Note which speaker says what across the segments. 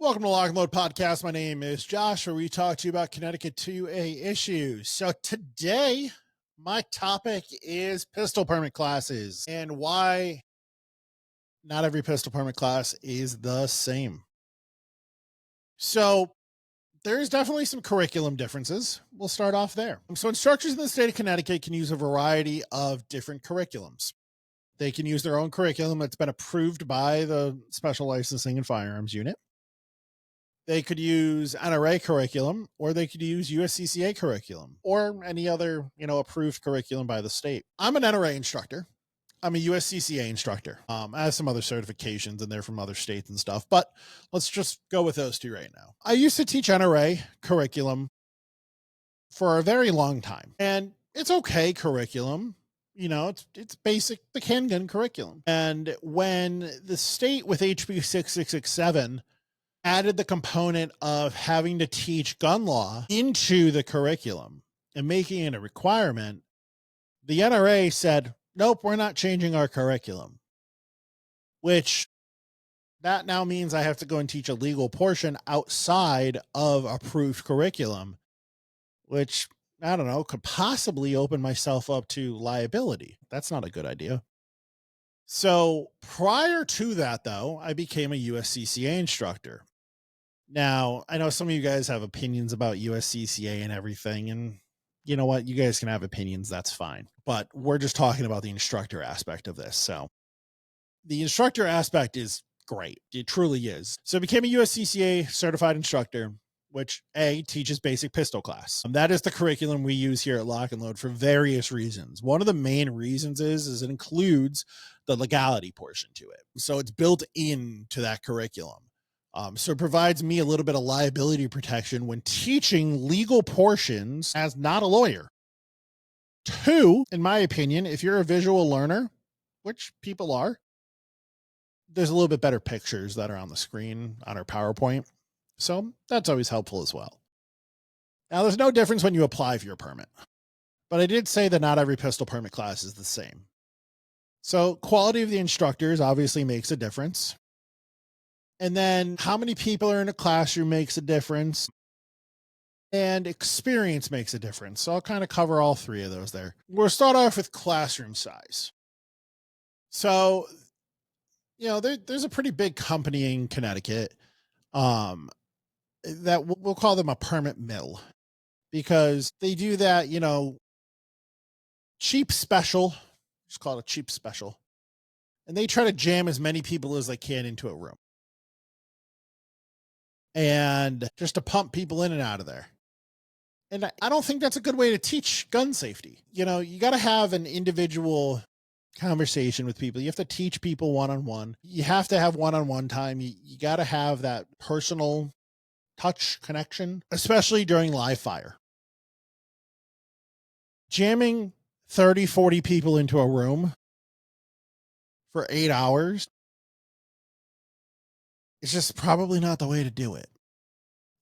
Speaker 1: Welcome to Lock N Load Podcast. My name is Josh, where we talk to you about Connecticut 2A issues. So today, my topic is pistol permit classes and why not every pistol permit class is the same. So there's definitely some curriculum differences. We'll start off there. So instructors in the state of Connecticut can use a variety of different curriculums. They can use their own curriculum that's been approved by the Special Licensing and Firearms Unit. They could use NRA curriculum, or they could use USCCA curriculum, or any other, approved curriculum by the state. I'm an NRA instructor. I'm a USCCA instructor. I have some other certifications and they're from other states and stuff, but let's just go with those two right now. I used to teach NRA curriculum for a very long time, and it's okay curriculum. It's basic, the handgun curriculum. And when the state with HB 6667 added the component of having to teach gun law into the curriculum and making it a requirement, the NRA said, nope, we're not changing our curriculum, which that now means I have to go and teach a legal portion outside of approved curriculum, which, I don't know, could possibly open myself up to liability. That's not a good idea. So prior to that, though, I became a USCCA instructor. Now, I know some of you guys have opinions about USCCA and everything, and you know what? You guys can have opinions. That's fine. But we're just talking about the instructor aspect of this. So the instructor aspect is great. It truly is. So I became a USCCA certified instructor, which teaches basic pistol class. That is the curriculum we use here at Lock N Load for various reasons. One of the main reasons is it includes the legality portion to it. So it's built into that curriculum. So it provides me a little bit of liability protection when teaching legal portions as not a lawyer. Two, in my opinion, if you're a visual learner, which people are, there's a little bit better pictures that are on the screen on our PowerPoint. So that's always helpful as well. Now, there's no difference when you apply for your permit, but I did say that not every pistol permit class is the same. So quality of the instructors obviously makes a difference. And then how many people are in a classroom makes a difference, and experience makes a difference. So I'll kind of cover all three of those there. We'll start off with classroom size. So, there's a pretty big company in Connecticut that we'll call them a permit mill, because they do that, cheap special, just call it a cheap special. And they try to jam as many people as they can into a room, and just to pump people in and out of there. And I don't think that's a good way to teach gun safety. You got to have an individual conversation with people. You have to teach people one-on-one. You have to have one-on-one time. You got to have that personal touch connection, especially during live fire. Jamming 30, 40 people into a room for 8 hours, it's just probably not the way to do it.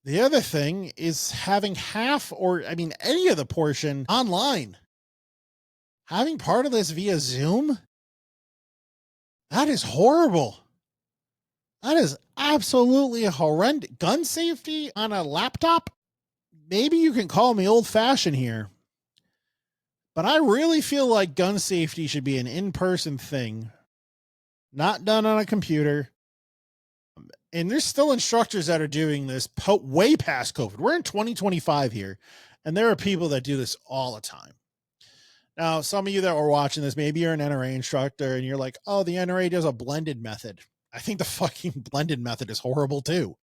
Speaker 1: The other thing is having any of the portion online. Having part of this via Zoom, that is horrible. That is absolutely horrendous. Gun safety on a laptop? Maybe you can call me old-fashioned here, but I really feel like gun safety should be an in-person thing, not done on a computer. And there's still instructors that are doing this way past COVID. We're in 2025 here, and there are people that do this all the time. Now, some of you that are watching this, maybe you're an NRA instructor and you're like, oh, the NRA does a blended method. I think the fucking blended method is horrible too.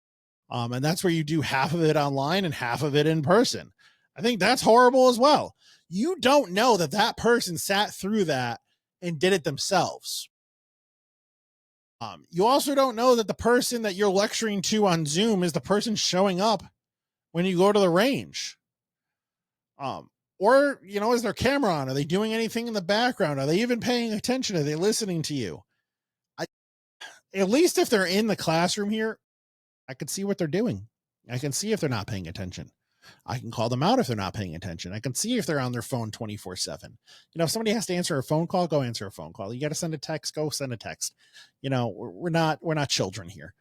Speaker 1: And that's where you do half of it online and half of it in person. I think that's horrible as well. You don't know that person sat through that and did it themselves. You also don't know that the person that you're lecturing to on Zoom is the person showing up when you go to the range. Or, is their camera on? Are they doing anything in the background? Are they even paying attention? Are they listening to you? At least if they're in the classroom here, I can see what they're doing. I can see if they're not paying attention. I can call them out if they're not paying attention. I can see if they're on their phone 24/7. If somebody has to answer a phone call, go answer a phone call. You got to send a text, go send a text. We're not children here.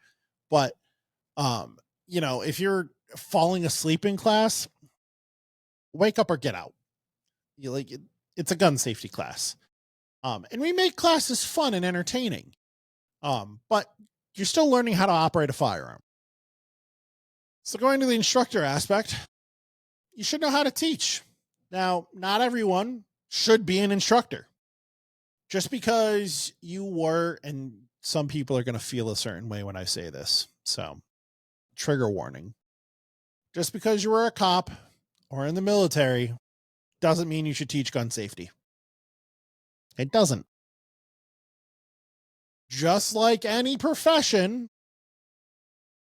Speaker 1: But Um, if you're falling asleep in class, wake up or get out. It's a gun safety class. And we make classes fun and entertaining. But you're still learning how to operate a firearm. So going to the instructor aspect, you should know how to teach. Now, not everyone should be an instructor. Just because you were, and some people are going to feel a certain way when I say this. So, trigger warning. Just because you were a cop or in the military doesn't mean you should teach gun safety. It doesn't. Just like any profession,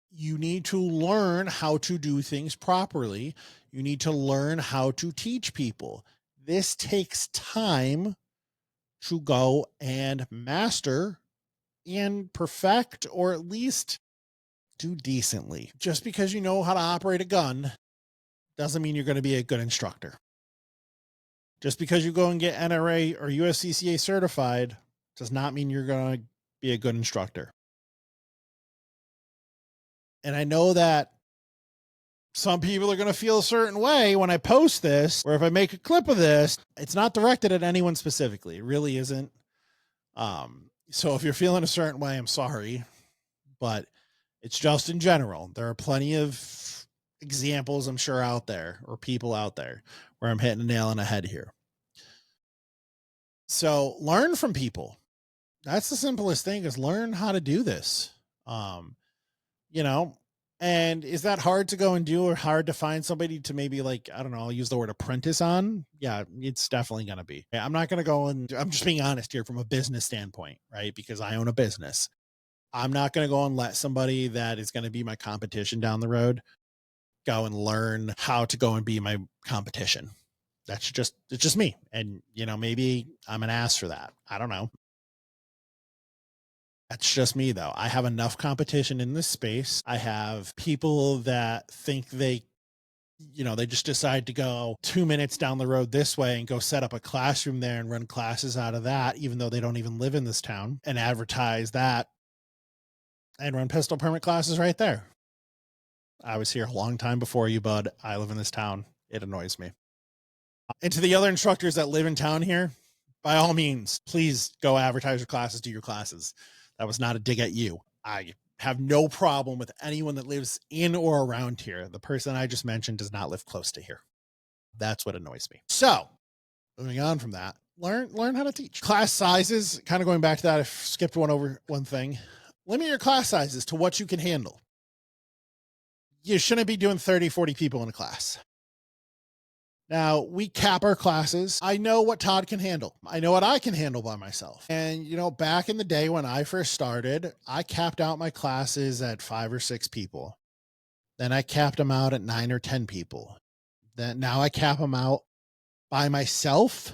Speaker 1: you need to learn how to do things properly. You need to learn how to teach people. This takes time to go and master and perfect, or at least do decently. Just because you know how to operate a gun doesn't mean you're going to be a good instructor. Just because you go and get NRA or USCCA certified does not mean you're going to be a good instructor. And I know that some people are going to feel a certain way when I post this, or if I make a clip of this. It's not directed at anyone specifically. It really isn't. So if you're feeling a certain way, I'm sorry, but it's just in general. There are plenty of examples, I'm sure, out there, or people out there, where I'm hitting a nail on the head here. So learn from people. That's the simplest thing, is learn how to do this. You know, and is that hard to go and do, or hard to find somebody to maybe, like, I don't know, I'll use the word apprentice on? Yeah, it's definitely going to be. I'm not going to go and, I'm just being honest here from a business standpoint, right? Because I own a business. I'm not going to go and let somebody that is going to be my competition down the road go and learn how to go and be my competition. It's just me. And, maybe I'm an ass for that. I don't know. That's just me, though. I have enough competition in this space. I have people that think they just decide to go 2 minutes down the road this way and go set up a classroom there and run classes out of that, even though they don't even live in this town, and advertise that and run pistol permit classes right there. I was here a long time before you, bud. I live in this town. It annoys me. And to the other instructors that live in town here, by all means, please go advertise your classes, do your classes. That was not a dig at you. I have no problem with anyone that lives in or around here. The person I just mentioned does not live close to here. That's what annoys me. So moving on from that, learn how to teach. Class sizes, kind of going back to that, I skipped one thing. Limit your class sizes to what you can handle. You shouldn't be doing 30, 40 people in a class. Now, we cap our classes. I know what Todd can handle. I know what I can handle by myself. And, back in the day when I first started, I capped out my classes at 5 or 6 people. Then I capped them out at 9 or 10 people. Then now I cap them out by myself,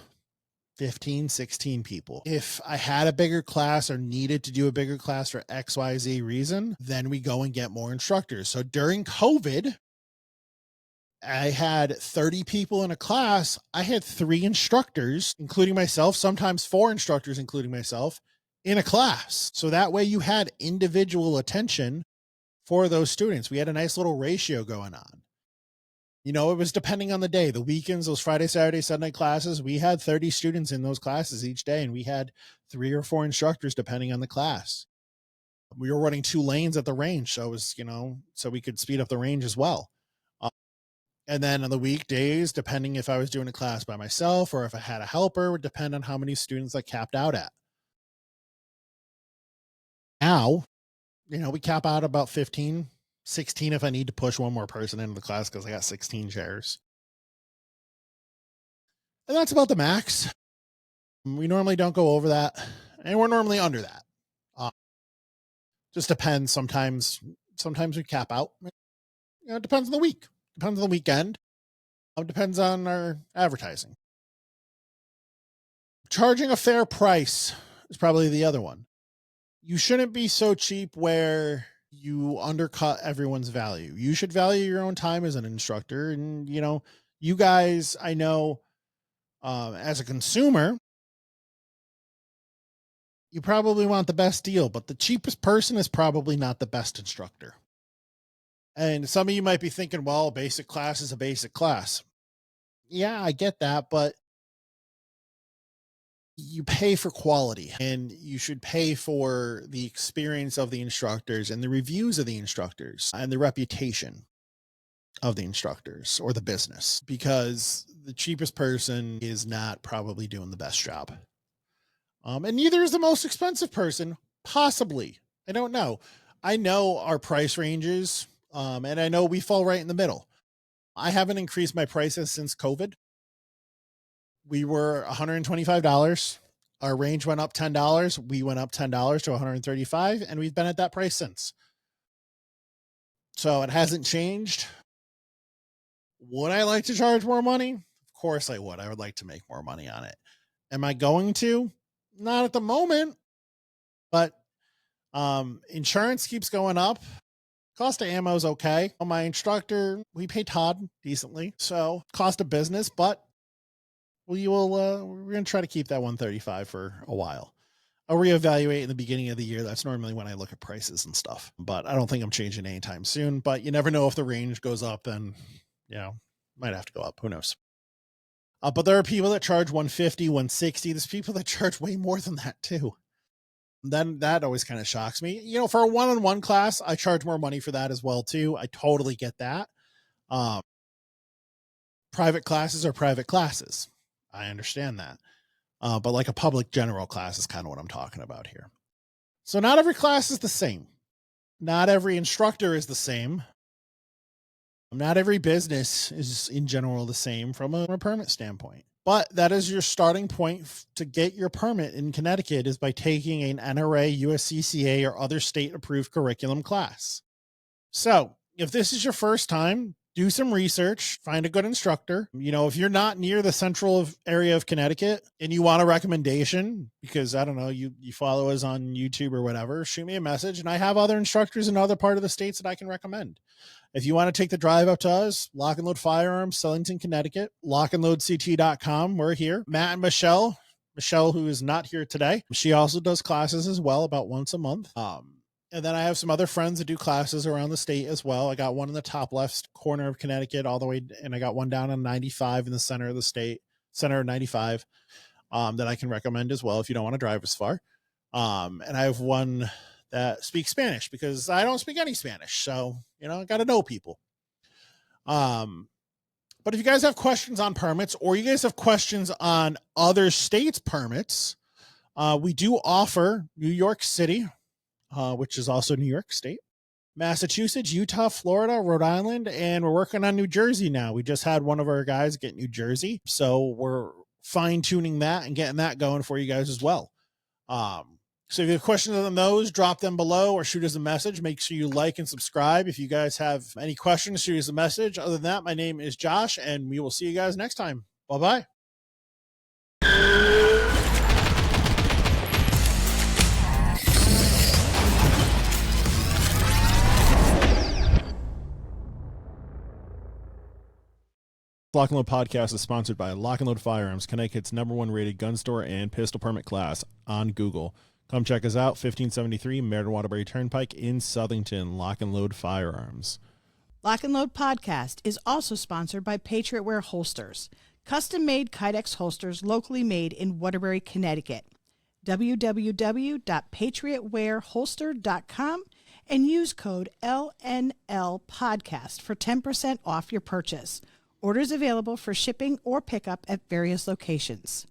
Speaker 1: 15, 16 people. If I had a bigger class or needed to do a bigger class for XYZ reason, then we go and get more instructors. So during COVID, I had 30 people in a class. I had 3 instructors, including myself, sometimes 4 instructors, including myself, in a class. So that way you had individual attention for those students. We had a nice little ratio going on. It was depending on the day. The weekends, those Friday, Saturday, Sunday classes, we had 30 students in those classes each day, and we had 3 or 4 instructors depending on the class. We were running 2 lanes at the range, so it was, so we could speed up the range as well. And then on the weekdays, depending if I was doing a class by myself or if I had a helper, would depend on how many students I capped out at. Now, we cap out about 15, 16 if I need to push one more person into the class because I got 16 chairs. And that's about the max. We normally don't go over that, and we're normally under that. Just depends. Sometimes we cap out. It depends on the week. Depends on the weekend. Depends on our advertising. Charging a fair price is probably the other one. You shouldn't be so cheap where you undercut everyone's value. You should value your own time as an instructor. And, you guys, I know, as a consumer, you probably want the best deal, but the cheapest person is probably not the best instructor. And some of you might be thinking, well, basic class is a basic class. Yeah, I get that, but you pay for quality and you should pay for the experience of the instructors and the reviews of the instructors and the reputation of the instructors or the business, because the cheapest person is not probably doing the best job. And neither is the most expensive person, possibly. I don't know. I know our price ranges, and I know we fall right in the middle. I haven't increased my prices since COVID. We were $125. Our range went up $10. We went up $10 to $135, and we've been at that price since. So it hasn't changed. Would I like to charge more money? Of course I would. I would like to make more money on it. Am I going to? Not at the moment, but insurance keeps going up. Cost of ammo is okay. My instructor, we pay Todd decently. So cost of business, but we're going to try to keep that 135 for a while. I'll reevaluate in the beginning of the year. That's normally when I look at prices and stuff, but I don't think I'm changing anytime soon. But you never know, if the range goes up, then, might have to go up. Who knows? But there are people that charge 150, 160. There's people that charge way more than that too. Then that always kind of shocks me. For a one-on-one class, I charge more money for that as well too. I totally get that. Private classes are private classes. I understand that. But like a public general class is kind of what I'm talking about here. So not every class is the same. Not every instructor is the same. Not every business is in general the same from a permit standpoint. But that is your starting point to get your permit in Connecticut, is by taking an NRA, USCCA, or other state approved curriculum class. So if this is your first time, do some research, find a good instructor. If you're not near the central area of Connecticut and you want a recommendation, because I don't know, you follow us on YouTube or whatever, shoot me a message. And I have other instructors in other part of the states that I can recommend. If you want to take the drive up to us, Lock N Load Firearms, Sellington, Connecticut, lockandloadct.com. We're here. Matt and Michelle, who is not here today, she also does classes as well, about once a month. And then I have some other friends that do classes around the state as well. I got one in the top left corner of Connecticut all the way, and I got one down on 95 in the center of the state, center of 95, that I can recommend as well if you don't want to drive as far. And I have one that speaks Spanish, because I don't speak any Spanish. So, I got to know people. But if you guys have questions on permits, or you guys have questions on other states' permits, we do offer New York City, which is also New York State, Massachusetts, Utah, Florida, Rhode Island, and we're working on New Jersey now. We just had one of our guys get New Jersey, so we're fine-tuning that and getting that going for you guys as well. So if you have questions on those, drop them below or shoot us a message. Make sure you like and subscribe. If you guys have any questions, shoot us a message. Other than that, my name is Josh, and we will see you guys next time. Bye-bye. Lock N Load Podcast is sponsored by Lock N Load Firearms, Connecticut's #1 rated gun store and pistol permit class, on Google. Come check us out, 1573 Meriden Waterbury Turnpike in Southington. Lock N Load Firearms.
Speaker 2: Lock N Load Podcast is also sponsored by Patriot Wear Holsters, custom-made Kydex holsters locally made in Waterbury, Connecticut. www.patriotwearholster.com and use code LNL Podcast for 10% off your purchase. Orders available for shipping or pickup at various locations.